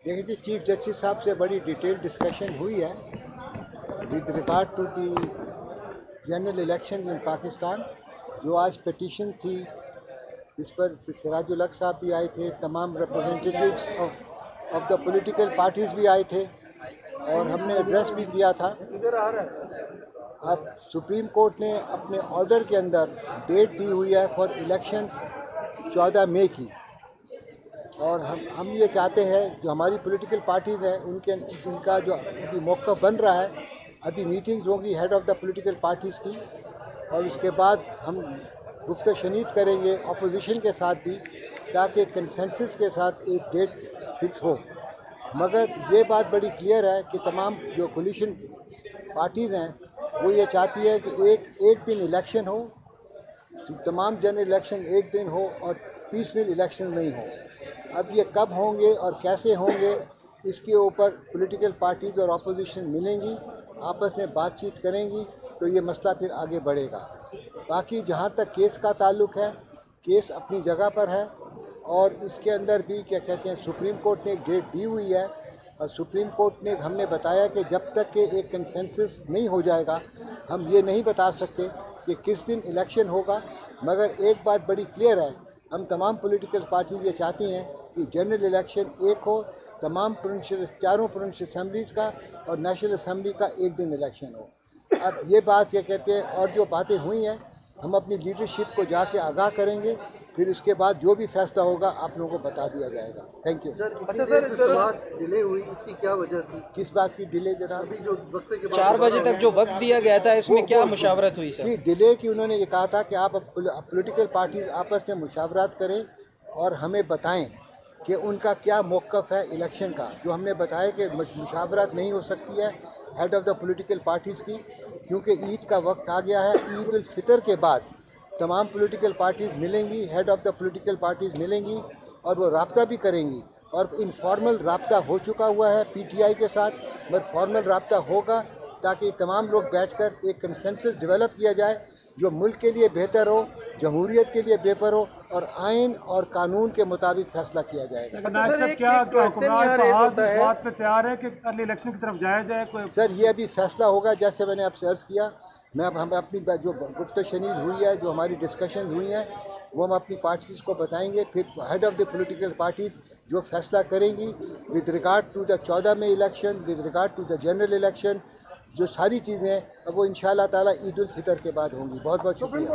देखिए जी, chief justice साहब से बड़ी डिटेल डिस्कशन हुई है with regard to the general election in Pakistan. जो आज पिटीशन थी, इस पर सिराजुल हक साहब भी आए थे, तमाम representatives of the political parties भी आए थे और हमने एड्रेस भी किया था। अब सुप्रीम कोर्ट ने अपने ऑर्डर के अंदर डेट दी हुई है फॉर इलेक्शन 14 मई की, और हम ये चाहते हैं जो हमारी पॉलिटिकल पार्टीज़ हैं उनका जो अभी मौका बन रहा है, अभी मीटिंग्स होंगी head of the political parties की, और उसके बाद हम गुफ्त शनीद करेंगे अपोजिशन के साथ भी, ताकि कंसेंसस के साथ एक डेट फिक्स हो। मगर ये बात बड़ी क्लियर है कि तमाम जो कोलिशन पार्टीज़ हैं वो ये चाहती है कि एक दिन इलेक्शन हो, तमाम जनरल इलेक्शन एक दिन हो और पीसफुल इलेक्शन नहीं हो। अब ये कब होंगे और कैसे होंगे, इसके ऊपर पॉलिटिकल पार्टीज़ और अपोजिशन मिलेंगी, आपस में बातचीत करेंगी, तो ये मसला फिर आगे बढ़ेगा। बाकी जहाँ तक केस का ताल्लुक है, केस अपनी जगह पर है और इसके अंदर भी क्या कहते हैं, सुप्रीम कोर्ट ने एक डेट दी हुई है और सुप्रीम कोर्ट ने हमने बताया कि जब तक कि एक कंसेंसस नहीं हो जाएगा हम ये नहीं बता सकते कि किस दिन इलेक्शन होगा। मगर एक बात बड़ी क्लियर है, हम तमाम पॉलिटिकल पार्टीज ये चाहती हैं कि जनरल इलेक्शन एक हो, तमाम चारों प्रोविंशियल असम्बलीज़ का और नेशनल असम्बली का एक दिन इलेक्शन हो। अब ये बात क्या कहते हैं, और जो बातें हुई हैं हम अपनी लीडरशिप को जाके आगाह करेंगे, फिर उसके बाद जो भी फैसला होगा आप लोगों को बता दिया जाएगा। Thank you sir. अच्छा सर, इस बात डिले हुई, इसकी क्या वजह थी? किस बात की डिले जनाब? अभी जो वक्फे के 4 बजे तक जो वक्त दिया गया था, इसमें क्या मुशावरत हुई सर? जी, डिले की उन्होंने ये कहा था कि आप पॉलिटिकल पार्टीज आपस में मुशावरत करें और हमें बताएं कि उनका क्या मौक़िफ़ है इलेक्शन का। जो हमने बताया कि मुशावरत नहीं हो सकती है head of the political parties की, क्योंकि ईद का वक्त आ गया है। ईद उल फितर के बाद तमाम पॉलिटिकल पार्टीज़ मिलेंगी, head of the political parties मिलेंगी और वो राब्ता भी करेंगी, और इनफॉर्मल राब्ता हो चुका हुआ है पीटीआई के साथ, मगर फॉर्मल राब्ता होगा ताकि तमाम लोग बैठकर एक कंसेंसस डेवलप किया जाए जो मुल्क के लिए बेहतर हो, जमहूरियत के लिए बेहतर हो और आइन और कानून के मुताबिक फैसला किया जाएगा। क्या हुकूमत इस बात पे तैयार है कि अर्ली इलेक्शन की तरफ जाया जाए? कोई सर, ये अभी फैसला होगा, जैसे मैंने आपसे अर्ज़ किया। हम अपनी जो गुफ्त शनीद हुई है, जो हमारी डिस्कशन हुई है, वो हम अपनी पार्टीज़ को बताएंगे। फिर head of the political parties जो फैसला करेंगी विद रिगार्ड टू द 14 में election, with regard to the general election, जो सारी चीज़ें हैं वो इंशाअल्लाह ताला ईद उल फितर के बाद होंगी। बहुत बहुत शुक्रिया।